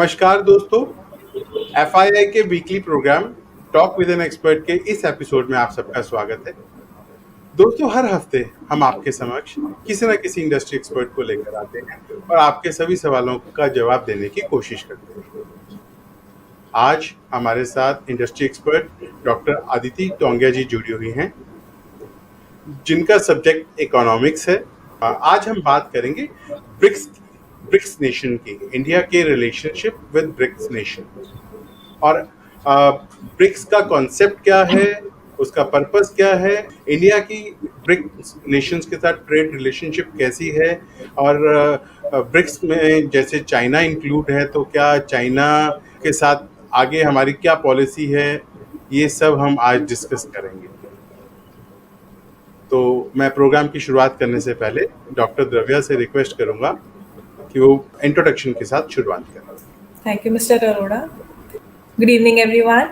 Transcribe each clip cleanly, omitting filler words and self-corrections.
नमस्कार दोस्तों, FII के weekly programme talk with an expert के इस एपिसोड में आप सबका स्वागत है। दोस्तों, हर हफ्ते हम आपके समक्ष किसी न किसी इंडस्ट्री एक्सपर्ट को लेकर आते हैं और आपके सभी सवालों का जवाब देने की कोशिश करते हैं। आज हमारे साथ industry expert doctor Aditi Tongia ji जुड़ी हुई हैं, जिनका सब्जेक्ट इकोनॉमिक्स है। आज हम बात करेंगे ब्रिक्स नेशन की, इंडिया के रिलेशनशिप विद ब्रिक्स नेशन, और ब्रिक्स का कॉन्सेप्ट क्या है, उसका पर्पस क्या है, इंडिया की ब्रिक्स नेशंस के साथ ट्रेड रिलेशनशिप कैसी है, और ब्रिक्स में जैसे चाइना इंक्लूड है तो क्या चाइना के साथ आगे हमारी क्या पॉलिसी है, ये सब हम आज डिस्कस करेंगे। तो मैं प्रोग्राम की शुरुआत करने से पहले डॉक्टर द्रव्या से रिक्वेस्ट करूंगा कि वो इंट्रोडक्शन के साथ शुरुआत करें। Thank you, Mr. Arora. Good evening, everyone.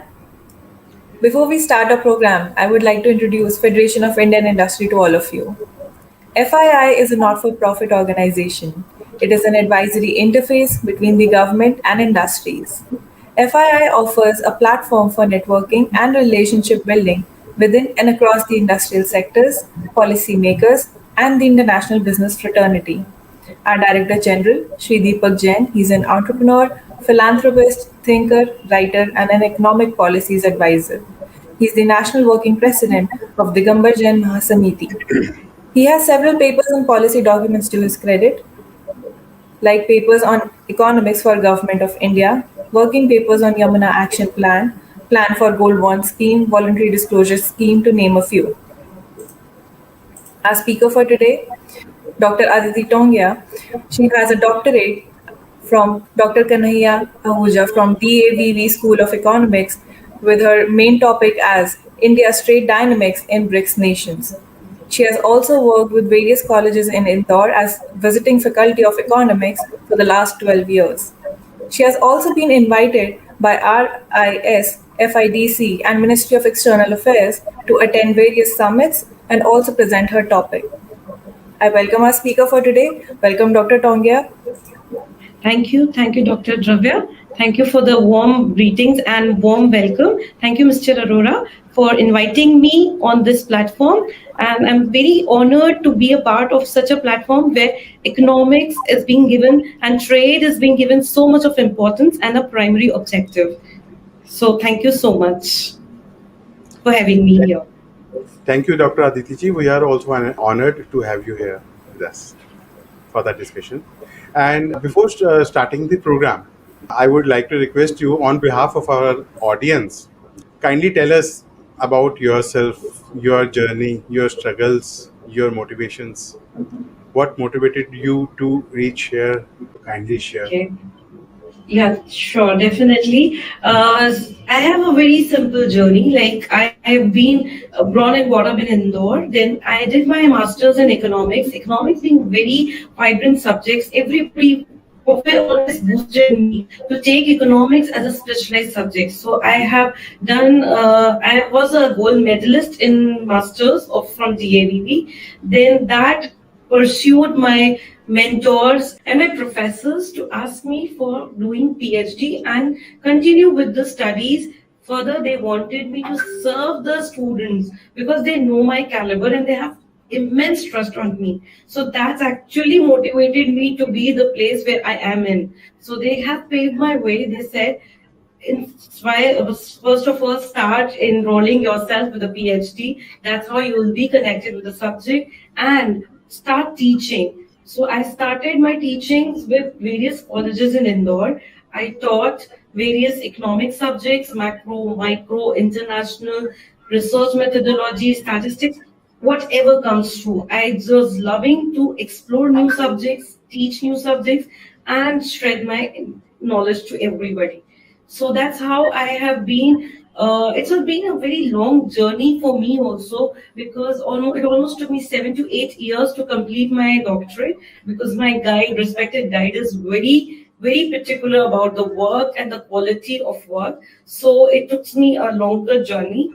Before we start our program, I would like to introduce Federation of Indian Industry to all of you. FII is a not-for-profit organization. It is an advisory interface between the government and industries. FII offers a platform for networking and relationship building within and across the industrial sectors, policymakers, and the international business fraternity. Our Director General, Shri Deepak Jain, he's an entrepreneur, philanthropist, thinker, writer, and an economic policies advisor. He's the National Working President of Digambar Jain Mahasamiti. He has several papers and policy documents to his credit, like papers on economics for Government of India, working papers on Yamuna Action Plan, Plan for Gold Bond Scheme, Voluntary Disclosure Scheme, to name a few. Our speaker for today, Dr. Aditi Tongia. She has a doctorate from Dr. Kanhaiya Ahuja from DG-FII School of Economics, with her main topic as India's trade dynamics in BRICS nations. She has also worked with various colleges in Indore as visiting faculty of economics for the last 12 years. She has also been invited by RIS, FIDC, and Ministry of External Affairs to attend various summits and also present her topic. I welcome our speaker for today. Welcome, Dr. Tongia. Thank you, Dr. Dravya. Thank you for the warm greetings and warm welcome. Thank you, Mr. Arora, for inviting me on this platform. And I'm very honored to be a part of such a platform where economics is being given and trade is being given so much of importance and a primary objective. So thank you so much for having me here. Thank you, Dr. Aditi ji. We are also honored to have you here with us for that discussion. And before starting the program, I would like to request you, on behalf of our audience, kindly tell us about yourself, your journey, your struggles, your motivations. What motivated you to reach here? Kindly share. Okay. Yeah, sure, definitely. I have a very simple journey. Like, I have been born and brought up in Indore. Then I did my master's in economics. Economics being very vibrant subjects, everybody always boosted me to take economics as a specialized subject. So I have done, I was a gold medalist in masters from DG-FII. Then that pursued my mentors and my professors to ask me for doing PhD and continue with the studies. Further, they wanted me to serve the students because they know my caliber and they have immense trust on me. So that's actually motivated me to be the place where I am in. So they have paved my way. They said, first of all, start enrolling yourself with a PhD. That's how you will be connected with the subject, and start teaching. So I started my teachings with various colleges in Indore. I taught various economic subjects, macro, micro, international, research methodology, statistics, whatever comes through. I was loving to explore new subjects, teach new subjects, and spread my knowledge to everybody. So that's how I have been. It's been a very long journey for me also, because it almost took me 7 to 8 years to complete my doctorate, because my respected guide is very, very particular about the work and the quality of work. So it took me a longer journey.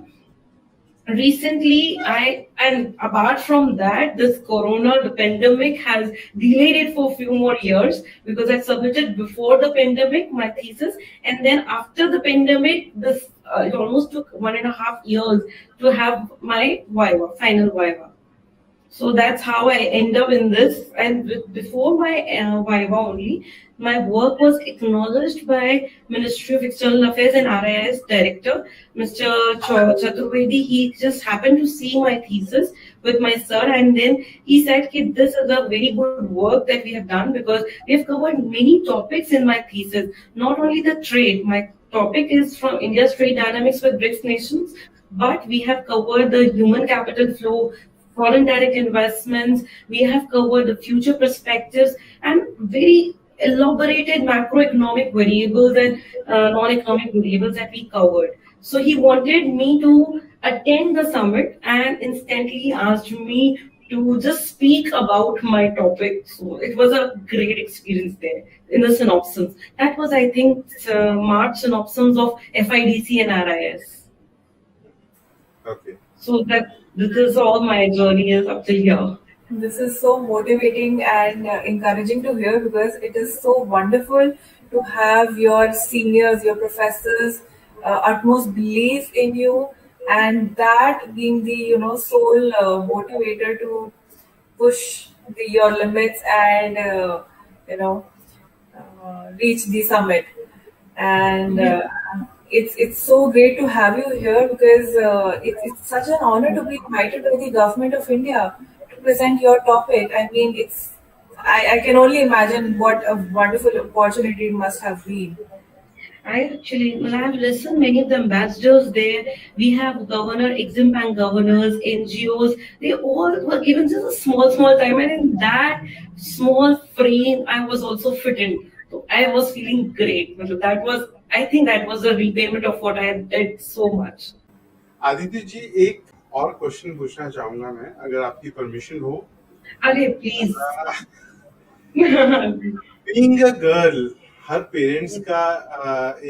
recently, I and apart from that, this corona, the pandemic has delayed it for a few more years, because I submitted before the pandemic my thesis, and then after the pandemic, this it almost took 1.5 years to have my final viva. So that's how I end up in this. And before my Viva only, my work was acknowledged by Ministry of External Affairs and RIS Director, Mr. Chaturvedi. He just happened to see my thesis with my sir, and then he said, "Ki, this is a very good work that we have done, because we have covered many topics in my thesis, not only the trade. My topic is from India's trade dynamics with BRICS nations, but we have covered the human capital flow, foreign direct investments, we have covered the future perspectives, and very elaborated macroeconomic variables and non-economic variables that we covered." So he wanted me to attend the summit and instantly asked me to just speak about my topic. So it was a great experience there in the synopsis. That was, I think, March synopsis of FIDC and RIS. Okay. So that this is all my journey is up till here. This is so motivating and encouraging to hear, because it is so wonderful to have your seniors, your professors, utmost belief in you, and that being the sole motivator to push your limits and you know reach the summit. And Yeah. it's so great to have you here, because it's such an honor to be invited by the government of India to present your topic. I mean, I can only imagine what a wonderful opportunity it must have been. I actually, well, I have listened many of the ambassadors there. We have governor, Exim Bank governors, NGOs. They all were given just a small time, and in that small frame, I was also fit in. So I was feeling great. Matlab, that was, I think, that was a repayment of what I had did so much. Aditya ji, एक और question पूछना चाहूंगा मैं, अगर आपकी permission हो. Okay, please. Being a girl, her parents का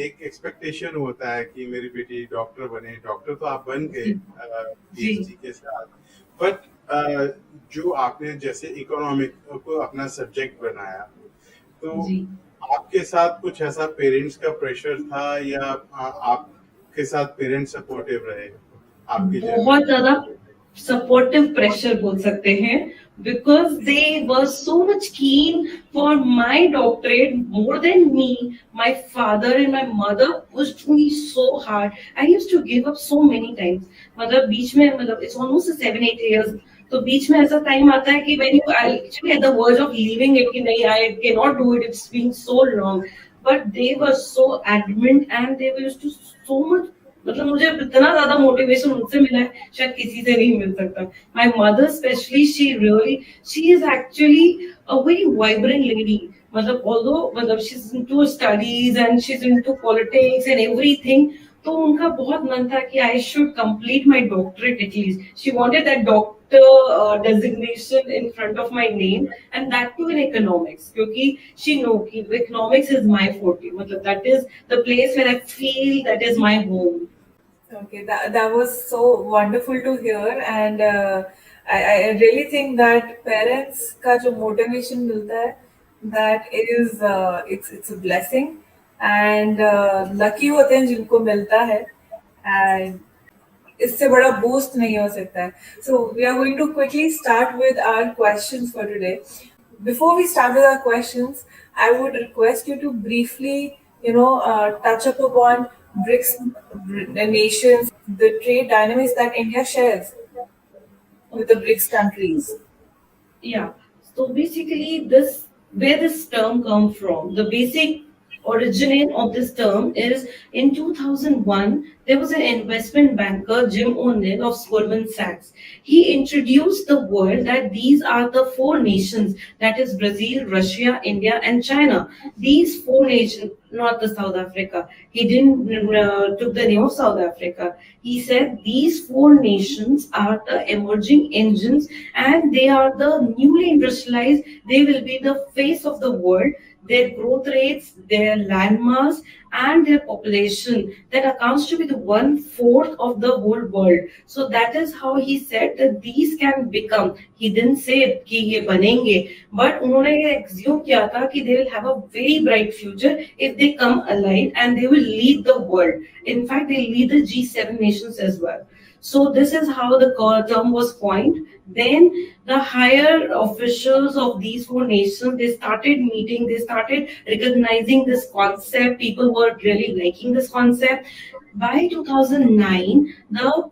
एक एक्सपेक्टेशन होता है कि मेरी बेटी डॉक्टर बने. डॉक्टर तो आप बन गए पीएचडी के साथ, बट जो आपने जैसे इकोनॉमिक को अपना सब्जेक्ट बनाया, तो जी. आपके साथ कुछ ऐसा पेरेंट्स का प्रेशर था, या आपके साथ पेरेंट्स सपोर्टिव रहे आपकी बहुत ज्यादा सपोर्टिव प्रेशर बोल सकते हैं, because they were so much keen for my doctorate more than me. My father and my mother pushed me so hard. I used to give up so many times. मतलब बीच में, मतलब it's almost 7-8 years. तो बीच में ऐसा time आता है कि when you are actually at the verge of leaving it, कि नहीं, I cannot do it, it's been so long. But they were so adamant, and they used to so much, मतलब मुझे इतना ज्यादा मोटिवेशन उनसे मिला है, शायद किसी से नहीं मिल सकता. My mother specially, she is actually a very vibrant lady. मतलब ऑल्दो, मतलब she is into studies and she is into politics and everything. तो उनका बहुत मन था कि I should complete my doctorate at least. She wanted that doctor designation in front of my name, and that too in economics, क्योंकि she know कि economics is my forte. मतलब that is the place where I feel that is my home. Okay, that was so wonderful to hear, and I really think that parents का जो motivation मिलता है, that is it's a blessing, and lucky होते हैं जिनको मिलता है, and इससे बड़ा boost नहीं हो सकता है. So we are going to quickly start with our questions for today. Before we start with our questions, I would request you to briefly, touch up upon BRICS nations, the trade dynamics that India shares with the BRICS countries. Yeah. So basically, this where this term comes from. The basic origin of this term is in 2001. There was an investment banker, Jim O'Neill of Goldman Sachs. He introduced the world that these are the four nations, that is Brazil, Russia, India, and China. These four nations, not the South Africa. He didn't took the name of South Africa. He said these four nations are the emerging engines, and they are the newly industrialized. They will be the face of the world. Their growth rates, their landmass, and their population, that accounts to be the 1/4 of the whole world. So that is how he said that these can become. He didn't say कि ये बनेंगे, but उन्होंने ये assume किया था कि they will have a very bright future if they come alive and they will lead the world. In fact, they lead the G7 nations as well. So this is how the term was coined. Then the higher officials of these four nations, they started meeting, they started recognizing this concept. People were really liking this concept. By 2009, the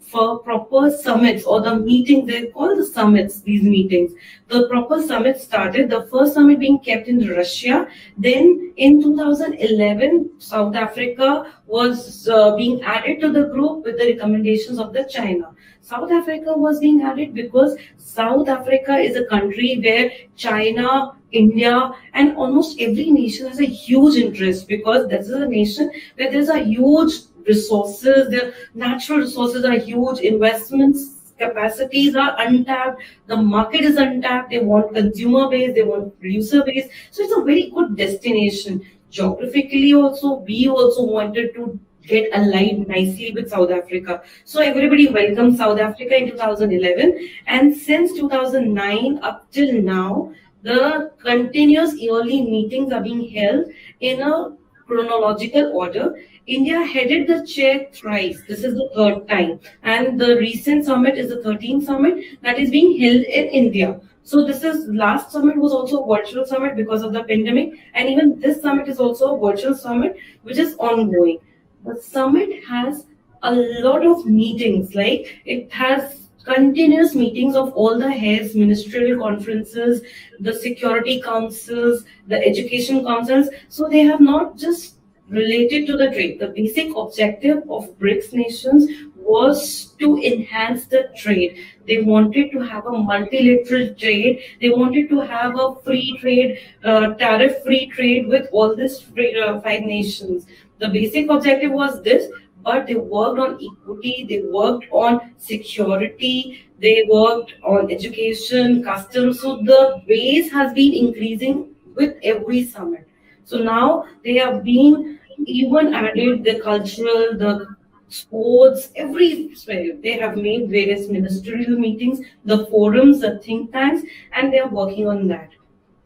proper summits or the meetings, they call the summits, these meetings. The proper summits started, the first summit being kept in Russia. Then in 2011, South Africa was being added to the group with the recommendations of the China. South Africa was being added because South Africa is a country where China, India, and almost every nation has a huge interest, because this is a nation where there's a huge resources, the natural resources are huge, investments capacities are untapped, the market is untapped, they want consumer base, they want producer base. So it's a very good destination. Geographically also, we also wanted to get aligned nicely with South Africa. So everybody welcomed South Africa in 2011, and since 2009 up till now, the continuous yearly meetings are being held in a chronological order. India headed the chair thrice. This is the third time. And the recent summit is the 13th summit that is being held in India. So this is, last summit was also a virtual summit because of the pandemic. And even this summit is also a virtual summit, which is ongoing. The summit has a lot of meetings, like it has continuous meetings of all the heads, ministerial conferences, the security councils, the education councils. So they have not just related to the trade. The basic objective of BRICS nations was to enhance the trade. They wanted to have a multilateral trade. They wanted to have a free trade, tariff-free trade with all these five nations. The basic objective was this, but they worked on equity, they worked on security, they worked on education, customs. So the base has been increasing with every summit. So now they have been even added the cultural, the sports, everywhere. They have made various ministerial meetings, the forums, the think tanks, and they are working on that.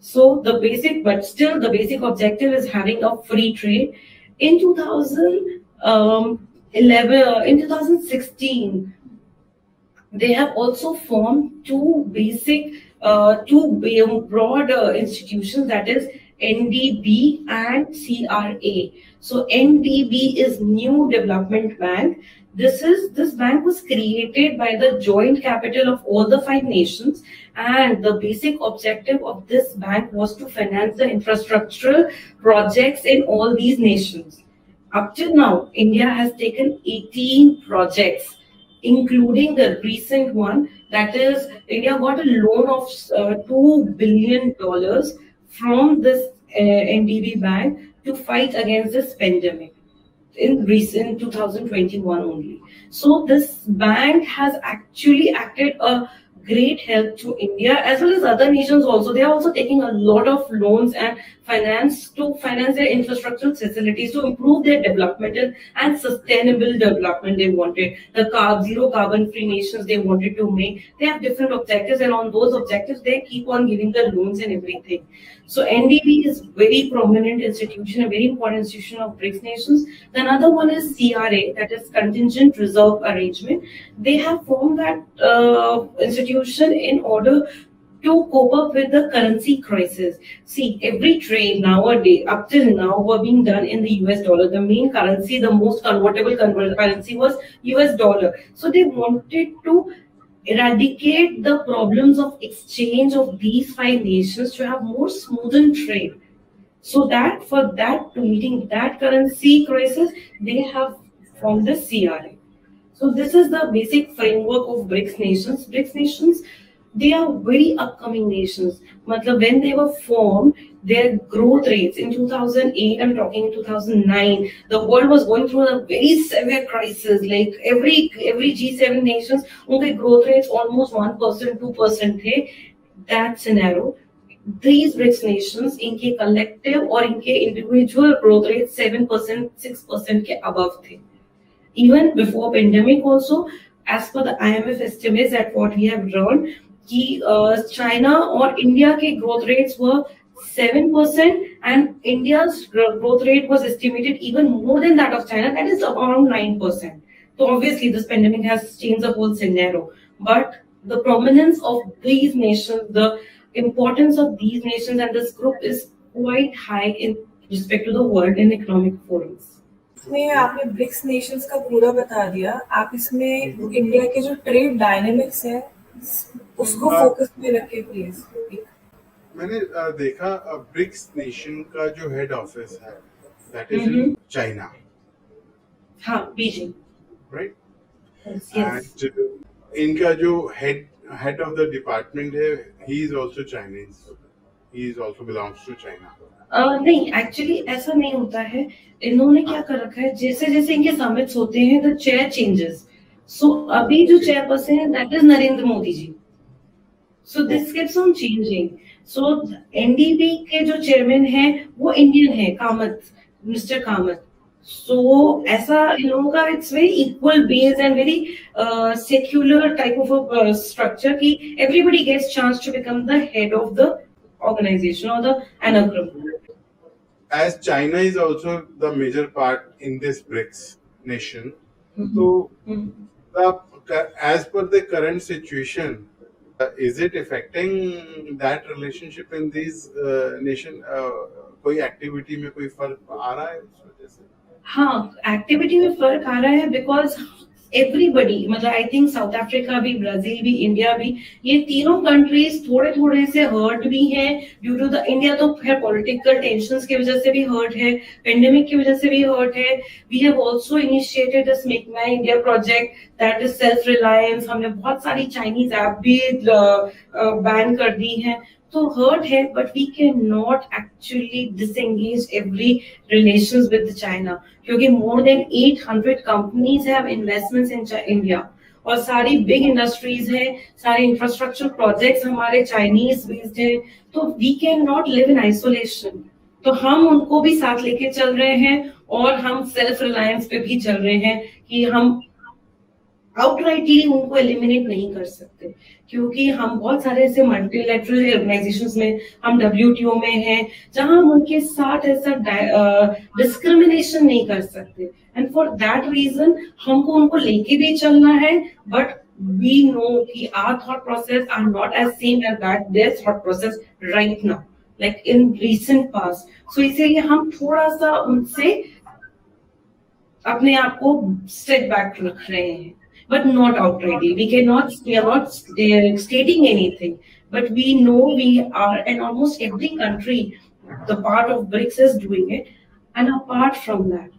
So the basic, but still the basic objective is having a free trade. In 2016, they have also formed two broad institutions, that is NDB and CRA. So NDB is New Development Bank. This bank was created by the joint capital of all the five nations, and the basic objective of this bank was to finance the infrastructural projects in all these nations. Up till now, India has taken 18 projects, including the recent one, that is, India got a loan of $2 billion from this NDB bank to fight against this pandemic in recent 2021 only. So this bank has actually acted a great help to India as well as other nations also. They are also taking a lot of loans and finance their infrastructural facilities to improve their development and sustainable development they wanted. The zero carbon free nations they wanted to make. They have different objectives, and on those objectives they keep on giving the loans and everything. So NDB is very prominent institution, a very important institution of BRICS nations. The another one is CRA, that is Contingent Reserve Arrangement. They have formed that institution in order to cope up with the currency crisis. See, every trade nowadays, up till now, were being done in the US dollar. The main currency, the most convertible currency was US dollar. So they wanted to eradicate the problems of exchange of these five nations to have more smoothen trade. So that for that, to meeting that currency crisis, they have formed the CRA. So this is the basic framework of BRICS nations. BRICS nations, they are very upcoming nations. Matlab, when they were formed, their growth rates in 2008, I'm talking 2009, the world was going through a very severe crisis. Like every G7 nations, unke growth rates almost 1%, 2% the. That scenario, these BRICS nations इनके collective और इनके individual growth rate 7%, 6% के above थे. Even before pandemic also, as per the IMF estimates that what we have learned, कि China और India के growth rates were 7% and India's growth rate was estimated even more than that of China, that is around 9%. So obviously this pandemic has changed the whole scenario. But the prominence of these nations, the importance of these nations and this group is quite high in respect to the World and Economic Forums. इसमें आपने BRICS Nations का पूरा बता दिया. आप इसमें India के जो ट्रेड डायनेमिक्स है उसको फोकस में रखे प्लीज. मैंने देखा ब्रिक्स नेशन का जो हेड ऑफिस है दैट इज इन चाइना. हाँ, बीजिंग, राइट. yes. एंड इनका जो हेड ऑफ द डिपार्टमेंट है he is also Chinese. He is also belongs to China. नहीं, एक्चुअली ऐसा नहीं होता है. इन्होंने क्या कर रखा है, जैसे जैसे इनके समिट्स होते हैं द चेयर चेंजेस. सो अभी जो चेयरपर्सन है that is Narendra Modi ji. So this keeps on changing. So NDB के जो चेयरमैन है वो इंडियन है, कामत, मिस्टर कामत. सो ऐसा इन लोगों का it's very equal base and very secular type of structure कि everybody gets chance to become the head of the organization or the anagram. As China is also the major part in this BRICS nation, so as per the current situation, is it affecting that relationship in these nation? कोई activity में कोई फर्क आ रहा है उस वजह से? हाँ, एक्टिविटी में फर्क आ रहा है बिकॉज एवरीबडी, मतलब आई थिंक साउथ अफ्रीका भी, ब्राजील भी, इंडिया भी, ये तीनों कंट्रीज थोड़े थोड़े से हर्ट भी हैं ड्यू टू द. इंडिया तो खैर पॉलिटिकल टेंशंस की वजह से भी हर्ट है, पेंडेमिक की वजह से भी हर्ट है. We have also initiated this make my India project that is self reliance. हमने बहुत सारी चाइनीज ऐप भी बैन कर दी हैं. तो हर्ट है, but we can not actually disengage every relations with China क्योंकि more than 800 companies have investments in India और सारी बिग इंडस्ट्रीज हैं, सारे इंफ्रास्ट्रक्चर प्रोजेक्ट्स हमारे चाइनीज बेस्ड हैं. तो we can not live in isolation. तो हम उनको भी साथ लेके चल रहे हैं और हम सेल्फ रिलायंस पे भी चल रहे हैं कि हम आउटराइटली उनको एलिमिनेट नहीं कर सकते क्योंकि हम बहुत सारे ऐसे मल्टीलैटरल ऑर्गेनाइजेशंस में, हम डब्ल्यूटीओ में हैं जहां हम उनके साथ ऐसा डिस्क्रिमिनेशन नहीं कर सकते. एंड फॉर दैट रीजन हमको उनको लेके भी चलना है. बट वी नो कि our thought process are not as same as that their thought process right now like in recent past. So इसीलिए हम थोड़ा सा उनसे अपने आप को स्टेप बैक रख रहे हैं. But not outrightly. We are not stating anything. But we know we are, and almost every country, the part of BRICS is doing it. And apart from that,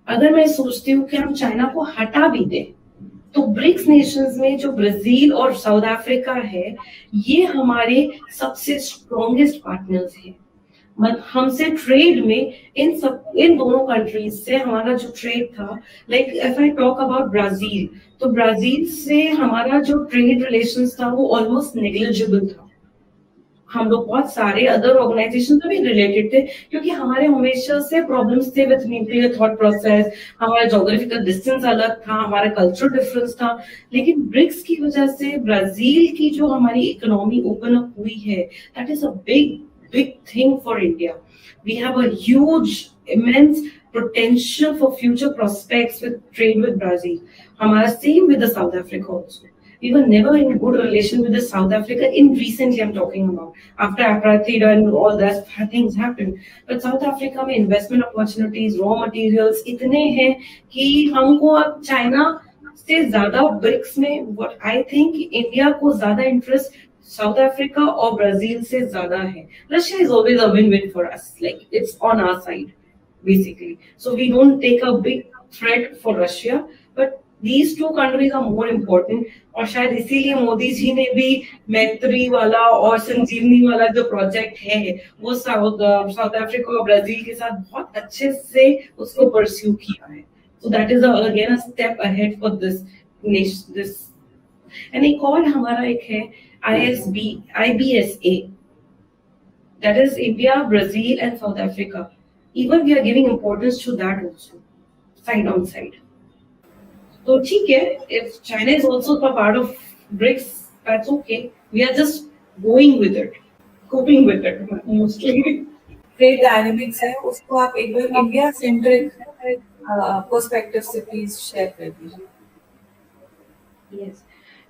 अगर मैं सोचती हूँ कि हम चाइना को हटा भी दें, तो ब्रिक्स नेशंस में जो ब्राजील और साउथ अफ्रीका है, ये हमारे सबसे स्ट्रॉन्गेस्ट पार्टनर्स हैं. हमसे ट्रेड में इन दोनों कंट्रीज से हमारा जो ट्रेड था, like if I talk about Brazil, तो ब्राजील से हमारा जो ट्रेड रिलेशंस था वो ऑलमोस्ट नेग्लिजिबल था. हम लोग बहुत सारे अदर ऑर्गेनाइजेशन से भी रिलेटेड थे क्योंकि हमारे हमेशा से प्रॉब्लम्स थे विद न्यूक्लियर थॉट प्रोसेस. हमारा ज्योग्राफिकल डिस्टेंस अलग था, हमारा कल्चरल डिफरेंस था. लेकिन ब्रिक्स की वजह से ब्राजील की जो हमारी इकोनॉमी ओपन अप हुई है, that is a big thing for India. We have a huge, immense potential for future prospects with trade with Brazil. Hamara same with the South Africa also. We were never in good relation with the South Africa in recently I'm talking about. After apartheid and all that things happened. But South Africa में investment opportunities, raw materials इतने हैं कि हमको अब China से ज़्यादा BRICS में what I think India को ज़्यादा interest South Africa or Brazil से ज़्यादा है. Russia is always a win-win for us. Like it's on our side, basically. So we don't take a big threat for Russia, but these two countries are more important. और शायद इसीलिए मोदी जी ने भी मैत्री वाला और संजीवनी वाला जो प्रोजेक्ट है वो साउथ अफ्रीका और ब्राजील के साथ बहुत अच्छे से उसको परस्यू किया है. So that is again a step ahead for this. And एक और हमारा एक है IBSA. That is India, Brazil, and South Africa. Even we are giving importance to that also, side on side. So ठीक है, if China is also a part of BRICS, that's okay. We are just going with it, coping with it mostly. Trade dynamics है उसको आप एक बार India centric perspective से please share कर दीजिए। Yes.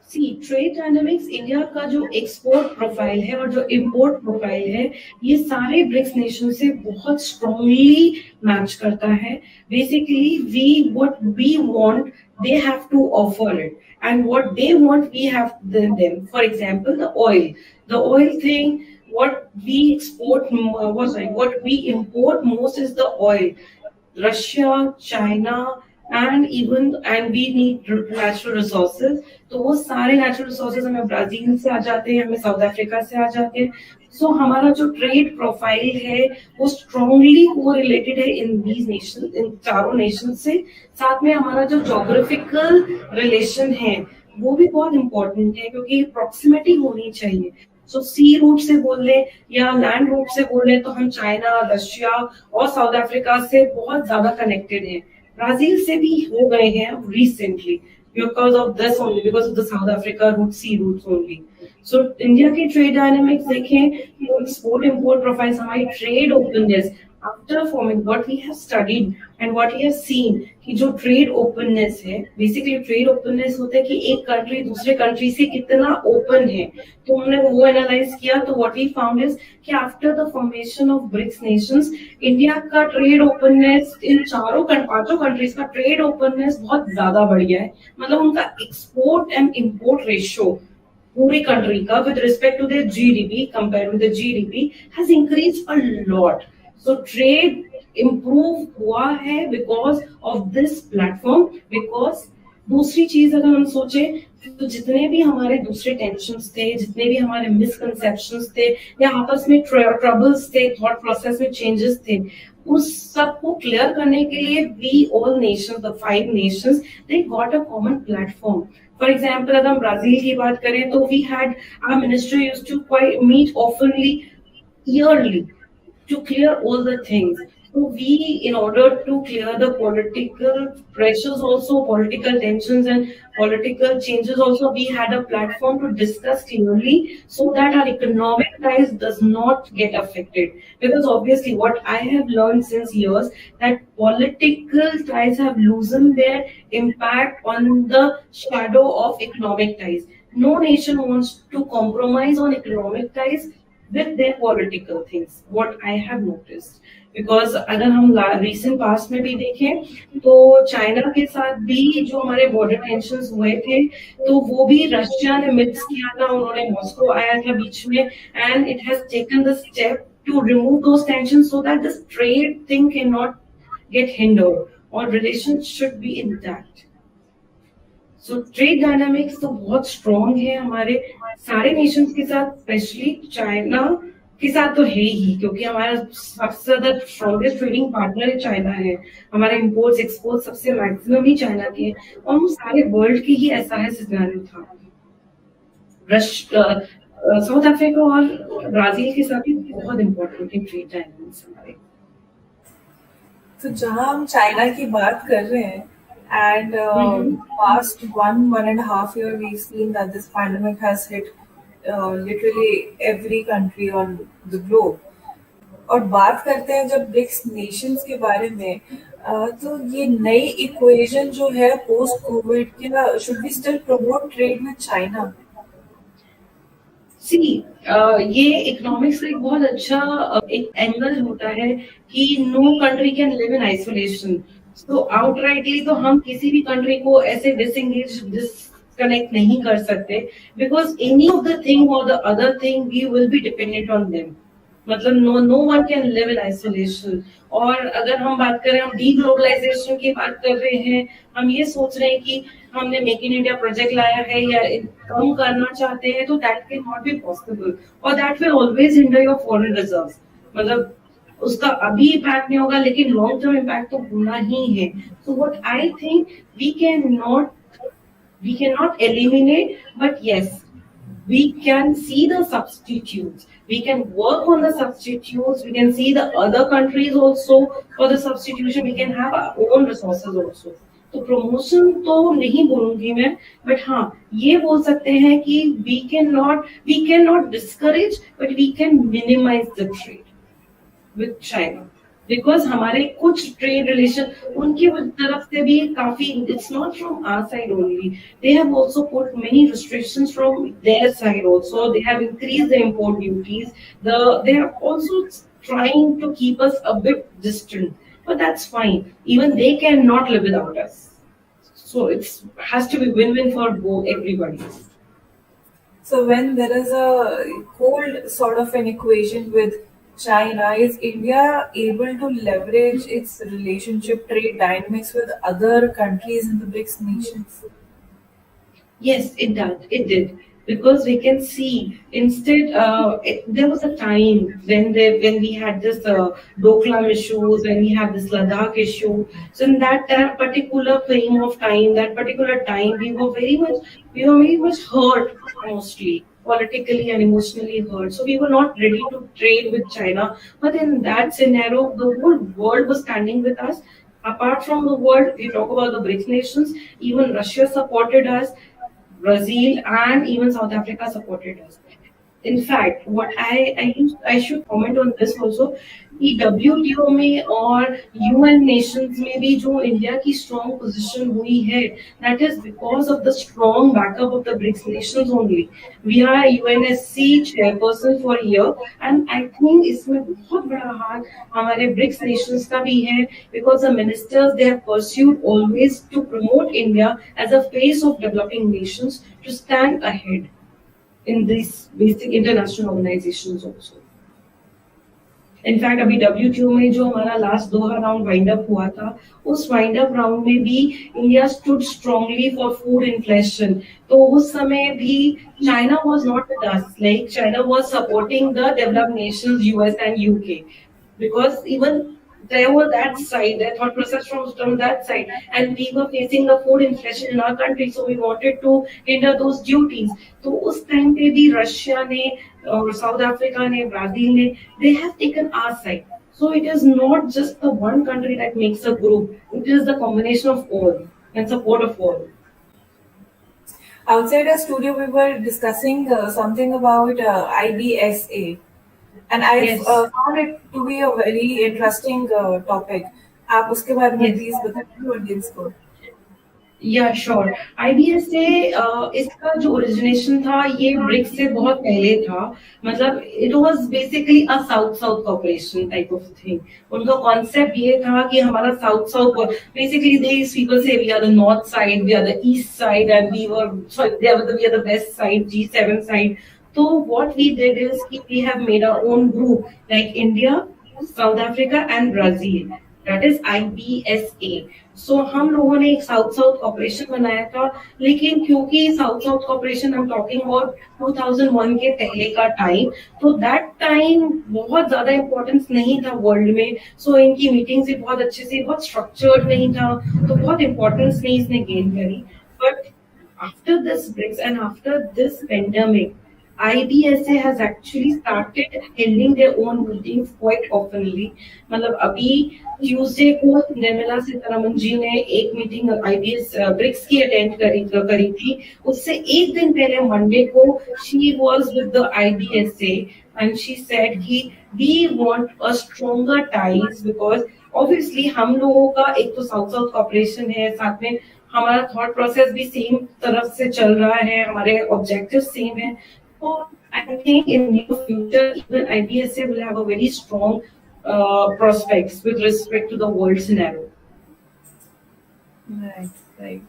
See, trade dynamics India का जो export profile है और जो इंपोर्ट प्रोफाइल है, ये सारे ब्रिक्स नेशन से बहुत स्ट्रांगली मैच करता है। Basically we what we want they have to offer it, and what they want we have them. For example, the oil thing, what we export what we import most is the oil. Russia, China, and we need natural resources. तो वो सारे natural resources हमें Brazil से आ जाते हैं, हमें south Africa से आ जाते हैं। सो हमारा जो ट्रेड प्रोफाइल है वो स्ट्रांगली को रिलेटेड है इन दीज नेशन, इन चारों नेशन से। साथ में हमारा जो ज्योग्राफिकल रिलेशन है वो भी बहुत इंपॉर्टेंट है, क्योंकि प्रॉक्सिमिटी होनी चाहिए। सो सी रूट से बोल ले या लैंड रूट से बोल ले तो हम चाइना, रशिया और साउथ अफ्रीका से बहुत ज्यादा कनेक्टेड हैं। ब्राजील से भी हो गए हैं recently because of this only, because of the South Africa route, sea routes only. So India की ट्रेड डायनामिक्स देखें तो एक्सपोर्ट इंपोर्ट प्रोफाइल्स, हमारी trade openness after forming what we have studied and what we have seen कि जो trade openness है, basically trade openness होता है कि एक कंट्री दूसरे कंट्री से कितना ओपन है। तो हमने वो एनालाइज किया, तो व्हाट वी फाउंड इज कि after the formation of BRICS Nations, India का ट्रेड ओपननेस, इन पांचों कंट्रीज का ट्रेड ओपननेस बहुत ज्यादा बढ़ गया है। मतलब उनका एक्सपोर्ट एंड इंपोर्ट रेशियो पूरी कंट्री का with respect to their GDP, compare with the GDP, has increased a lot. So trade improve हुआ है because of this platform. Because दूसरी चीज अगर हम सोचे तो जितने भी हमारे दूसरे टेंशन्स थे, जितने भी हमारे मिसकंसेप्शंस थे या आपस में ट्रबल्स थे, थॉट प्रोसेस में चेंजेस थे, उस सब को क्लियर करने के लिए we all nations, the 5 nations, they got a common platform. For example अगर हम ब्राजील की बात करें तो we had our minister used to quite meet oftenly yearly to clear all the things. So we, in order to clear the political pressures also, political tensions and political changes also, we had a platform to discuss clearly so that our economic ties does not get affected. Because obviously what I have learned since years, that political ties have loosened their impact on the shadow of economic ties. No nation wants to compromise on economic ties with their political things, what I have noticed. Because अगर हम recent past में भी देखें तो China के साथ भी जो हमारे बॉर्डर टेंशंस हुए थे, तो वो भी रशिया ने मिक्स किया था, उन्होंने मॉस्को आया था बीच में, and it has taken the step to remove those tensions so that this trade thing cannot get hindered or relations should be intact. So trade dynamics तो बहुत स्ट्रॉन्ग है हमारे सारे नेशंस के साथ, स्पेशली चाइना के साथ तो है ही, क्योंकि हमारा सबसे ज्यादा स्ट्रॉन्गेस्ट ट्रेडिंग पार्टनर चाइना है। हमारे इंपोर्ट्स एक्सपोर्ट सबसे मैक्सिमम ही चाइना के, और वो सारे वर्ल्ड की ही ऐसा है सिनेरियो था। साउथ अफ्रीका और ब्राजील के साथ भी बहुत इंपॉर्टेंट है ट्रेड डायनामिक्स हमारे। तो जहां हम चाइना की बात कर रहे हैं, and past 1.5 year we've seen that this pandemic has hit literally every country on the globe. और बात करते हैं जब ब्रिक्स नेशंस के बारे में, तो ये नई इक्वेशन जो है पोस्ट कोविड, क्या should we still promote trade with China? See ये इकोनॉमिक्स का एक बहुत अच्छा एक एंगल होता है कि no country can live in isolation. तो आउटराइटली तो हम किसी भी कंट्री को ऐसे डिसएंगेज, डिसकनेक्ट नहीं कर सकते, because any of the thing और the other thing we will be dependent on them. मतलब no one can live in isolation. और अगर हम बात करें, हम डीग्लोबलाइजेशन की बात कर रहे हैं, हम ये सोच रहे हैं कि हमने मेक इन इंडिया प्रोजेक्ट लाया है या कम करना चाहते हैं, तो that can not be possible, और that will always hinder your foreign reserves. मतलब उसका अभी इम्पैक्ट नहीं होगा, लेकिन लॉन्ग टर्म इम्पैक्ट तो होना ही है। So what I think we can not eliminate, but yes, we can see the substitutes. We can work on the substitutes. We can see the other countries also for the substitution. We can have our own resources also. तो promotion तो नहीं बोलूंगी मैं, but हाँ ये बोल सकते हैं कि we cannot discourage, but we can minimize the trade with China. Because हमारे कुछ ट्रेड रिलेशन उनकी तरफ से भी काफी, it's not from our side only. They have also put many restrictions from their side also. They have increased the import duties. They are also trying to keep us a bit distant. But that's fine. Even they cannot live without us. So it has to be win-win for both everybody. So when there is a cold sort of an equation with China, is India able to leverage its relationship trade dynamics with other countries in the BRICS nations? Yes, it does. It did, because we can see instead. There was a time when we had this Doklam issues, when we had this Ladakh issue. So in that particular frame of time, that particular time, we were very much hurt, mostly politically and emotionally hurt. So we were not ready to trade with China. But in that scenario, the whole world was standing with us. Apart from the world, we talk about the BRICS nations. Even Russia supported us. Brazil and even South Africa supported us. In fact, what I should comment on this also, कि WTO में और UN nations में भी जो India की strong position हुई है, that is because of the strong backup of the BRICS nations only. We are UNSC chairperson for a year, and I think इसमें बहुत बड़ा हाथ हमारे BRICS nations का भी है, because the ministers, they have pursued always to promote India as a face of developing nations, to stand ahead in these basic international organizations also. In fact, अभी WTO में जो हमारा लास्ट दोहा round wind up हुआ था, उस wind up round में भी India stood strongly for food inflation. तो उस समय भी China was not with us, like China was supporting the developed Nations US and UK, because even there were that side, their thought process from that side, and we were facing the food inflation in our country, so we wanted to hinder those duties. तो उस time पे भी Russia ने और south Africa ने, Brazil ने, they have taken our side. So it is not just the one country that makes a group, it is the combination of all and support of all. Outside our studio, we were discussing something about IBSA, and I Yes. found it to be a very interesting topic. आप उसके बारे में Yes. Please बताइए audience को. या sure. IBSA इसका जो origination था, ये ब्रिक्स से बहुत पहले था. मतलब it was basically a south south corporation type of thing. उनका कॉन्सेप्ट ये था कि हमारा south south, basically they people say we are the north side, we are the east side, and we are the west side, G7 side. तो what we did is कि we have made our own group, like India, south Africa and Brazil. That is IBSA. So हम लोगों ने एक south south corporation बनाया था, लेकिन क्योंकि साउथ साउथ कॉर्पोरेशन, हम टॉकिंग अबाउट 2001 के पहले का टाइम, तो दैट टाइम बहुत ज्यादा इंपॉर्टेंस नहीं था वर्ल्ड में. सो इनकी मीटिंग्स भी बहुत अच्छे से, बहुत स्ट्रक्चर्ड नहीं था, तो बहुत इंपॉर्टेंस नहीं इसने गेन करी. But after this BRICS and after this pandemic, IBSA has actually started holding their own meetings quite oftenly. मतलब अभी ट्यूसडे को निर्मला सीतारमन जी ने एक मीटिंग ब्रिक्स की अटेंड करी थी. उससे एक दिन पहले मंडे को she was with the IBSA and she said कि we want a stronger ties, because obviously हम लोगों का एक तो साउथ साउथ कॉर्पोरेशन है, साथ में हमारा थॉट प्रोसेस भी सेम तरफ से चल रहा है, हमारे ऑब्जेक्टिव सेम है. So I think in near future, even IBSA will have a very strong prospects with respect to the world scenario. Right, right.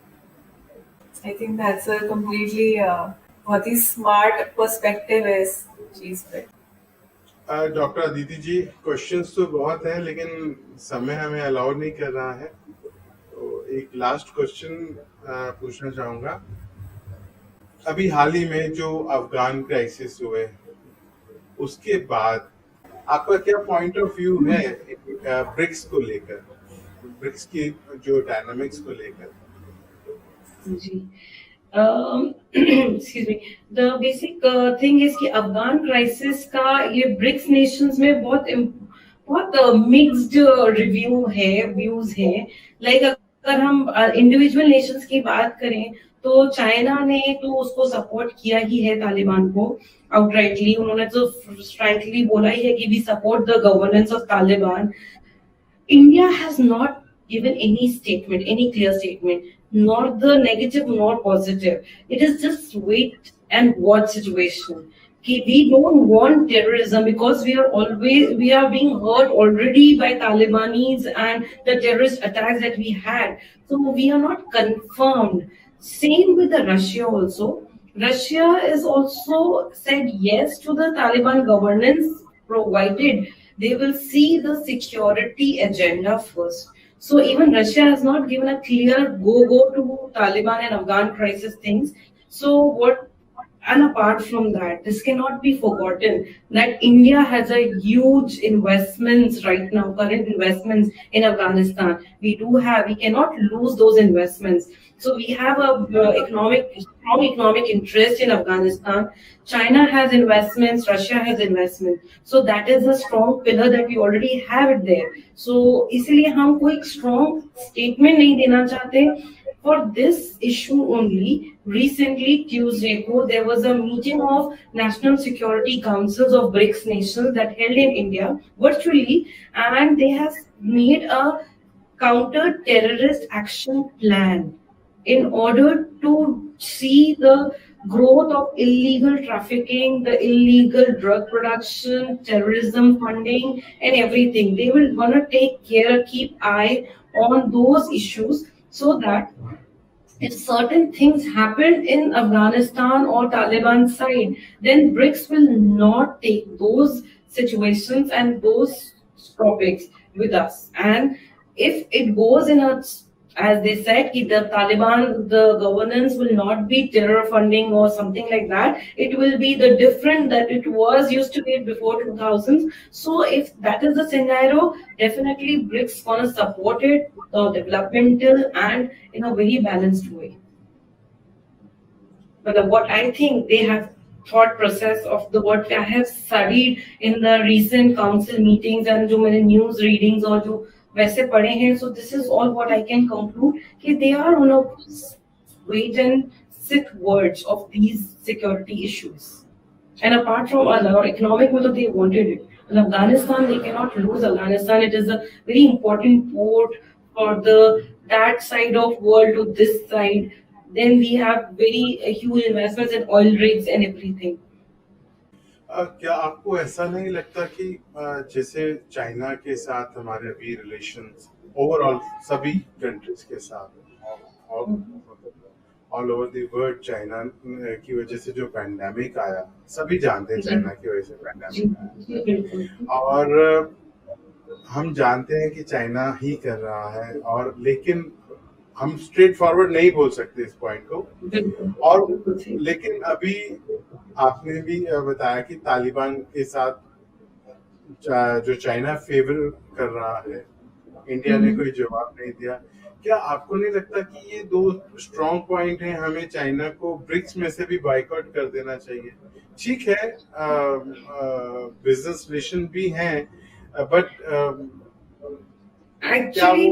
I think that's a completely बहुत ही smart perspective है इस चीज पे. Doctor Aditi जी, questions तो बहुत हैं, लेकिन समय हमें अलाउ नहीं कर रहा है. तो एक लास्ट क्वेश्चन पूछना चाहूंगा. अभी हाल ही में जो अफगान क्राइसिस हुए, उसके बाद आपका क्या पॉइंट ऑफ व्यू है ब्रिक्स को लेकर, ब्रिक्स की जो डायनामिक्स को लेकर? जी. excuse me, the basic thing is कि अफगान क्राइसिस का ये ब्रिक्स नेशंस में बहुत मिक्स्ड रिव्यू है, व्यूज है. लाइक अगर हम इंडिविजुअल नेशंस की बात करें तो चाइना ने तो उसको सपोर्ट किया ही है तालिबान को आउटराइटली. उन्होंने तो फ्रैंकली बोला ही है कि we support the governance of Taliban. India has not given any statement, any clear statement, nor the negative nor positive. It is just wait and watch situation. We don't want terrorism because we are being hurt already by Talibanis and the terrorist attacks that we had. So we are not confirmed. Same with the Russia also. Russia is also said yes to the Taliban governance provided they will see the security agenda first. So even Russia has not given a clear go to Taliban and Afghan crisis things. So what, and apart from that, this cannot be forgotten that India has a huge investments right now, current investments in Afghanistan. We cannot lose those investments. So we have a strong economic interest in Afghanistan. China has investments, Russia has investments. So that is a strong pillar that we already have it there. So इसलिए हम कोई strong statement नहीं देना चाहते. For this issue only, recently Tuesday there was a meeting of National Security Councils of Brics nations that held in India virtually, and they have made a counter-terrorist action plan in order to see the growth of illegal trafficking, the illegal drug production, terrorism funding, and everything. They will want to keep eye on those issues so that if certain things happen in Afghanistan or Taliban side, then BRICS will not take those situations and those topics with us. And if it goes in a, as they said, the Taliban, the governance will not be terror funding or something like that. It will be the different that it was used to be before 2000s. So if that is the scenario, definitely BRICS gonna support it, developmental and in a very balanced way. But what I think they have thought process of the what I have studied in the recent council meetings and जो मैंने news readings और जो वैसे पढ़े हैं, so this is all what I can conclude कि they are on a wait and sit words of these security issues. And apart from economic, they wanted it. In Afghanistan, they cannot lose Afghanistan. It is a very important port for that side of world to this side. Then we have very huge investments in oil rigs and everything. क्या आपको ऐसा नहीं लगता कि जैसे China के साथ हमारे अभी रिलेशंस ओवरऑल सभी कंट्रीज के साथ all over the world China की वजह से जो पैंडेमिक आया, सभी जानते हैं चाइना की वजह से पैंडेमिक आया, और हम जानते हैं कि चाइना ही कर रहा है, और लेकिन हम स्ट्रेट फॉरवर्ड नहीं बोल सकते इस पॉइंट को. और लेकिन अभी आपने भी बताया कि तालिबान के साथ जो चाइना फेवर कर रहा है, इंडिया ने कोई जवाब नहीं दिया. क्या आपको नहीं लगता कि ये दो स्ट्रॉन्ग पॉइंट हैं, हमें चाइना को ब्रिक्स में से भी बाइकआउट कर देना चाहिए? ठीक है, बिजनेस रिलेशन भी हैं, बट एक्चुअली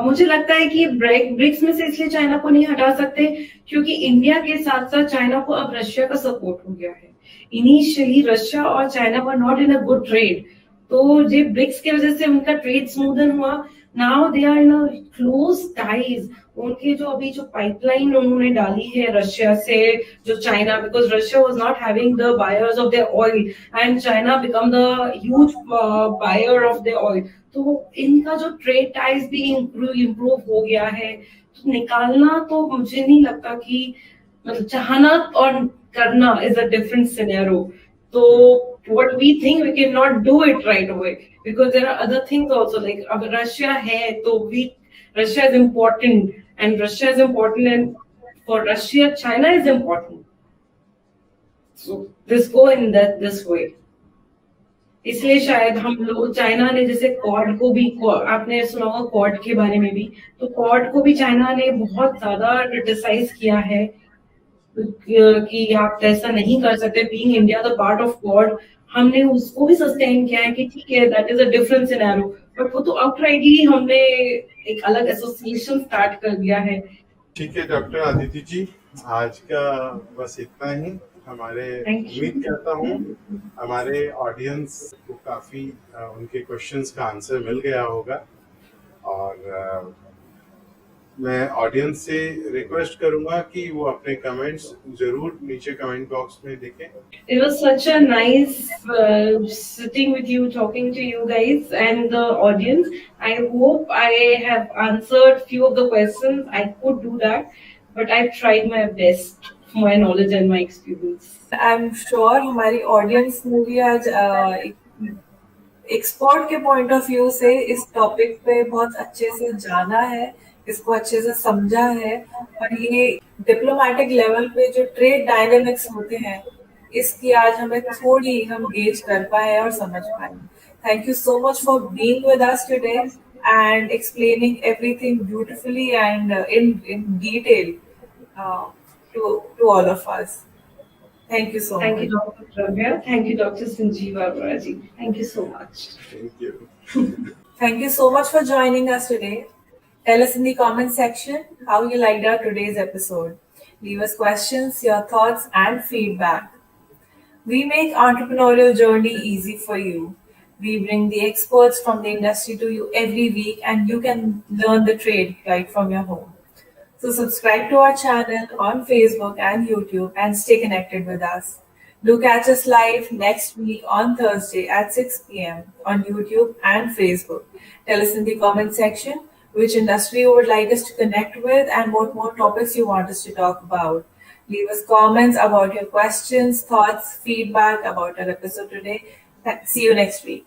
मुझे लगता है कि ब्रिक्स में से इसलिए चाइना को नहीं हटा सकते क्योंकि इंडिया के साथ साथ चाइना को अब रशिया का सपोर्ट हो गया है. इनिशियली रशिया और China were not in a good trade, तो ये ब्रिक्स की वजह से उनका ट्रेड स्मूदन हुआ. Now they are in a close ties. उनके जो अभी जो पाइपलाइन उन्होंने डाली है रशिया से जो China, because Russia was not having the buyers of their oil and China become the huge buyer of their oil. तो इनका जो ट्रेड टाइज भी इम्प्रूव हो गया है. तो निकालना तो मुझे नहीं लगता कि मतलब चाहना और करना इज अ डिफरेंट सिनेरियो. तो what we think we cannot do it right away because there are other things also, like अगर रशिया है तो Russia is important and for Russia China is important. So this go in this way. इसलिए शायद हम लोग China ने जैसे code को भी आपने सुना होगा कॉड के बारे में भी, तो कॉड को भी चाइना ने बहुत ज्यादा क्रिटिसाइज किया है कि आप ऐसा नहीं कर सकते, being India the part of Quad. हमने उसको भी सस्टेन किया है कि ठीक है, that is a different scenario, but वो तो आउटराइटली हमने एक अलग एसोसिएशन स्टार्ट कर दिया है। ठीक है डॉक्टर आदिति जी, आज का बस इतना ही। उम्मीद करता हूँ हमारे ऑडियंस को काफी उनके क्वेश्चंस का आंसर मिल गया होगा, और मैं ऑडियंस से रिक्वेस्ट करूंगा कि वो अपने कमेंट्स जरूर नीचे कमेंट बॉक्स में लिखें। It was such a nice sitting with you, talking to you guys and the audience. I hope I have answered few of the questions. I could do that, but I've tried my best for my knowledge and my experience. I'm sure हमारी audience ने भी आज expert के point of view से इस topic पे बहुत अच्छे से जाना है, इसको अच्छे से समझा है, और ये डिप्लोमेटिक लेवल पे जो ट्रेड डायनेमिक्स होते हैं इसकी आज हम गेज कर पाए और समझ पाए। Thank you so much for being with us today and explaining everything beautifully and in detail to all of us. Thank you so much. Thank you, Dr. Dravya. Thank you, Dr. Sanjiv Arora ji. Thank you so much. Thank you. Thank you so much for joining us today. Tell us in the comment section how you liked our today's episode. Leave us questions, your thoughts, and feedback. We make entrepreneurial journey easy for you. We bring the experts from the industry to you every week, and you can learn the trade right from your home. So subscribe to our channel on Facebook and YouTube and stay connected with us. Do catch us live next week on Thursday at 6 p.m. on YouTube and Facebook. Tell us in the comment section which industry you would like us to connect with and what more topics you want us to talk about. Leave us comments about your questions, thoughts, feedback about our episode today. See you next week.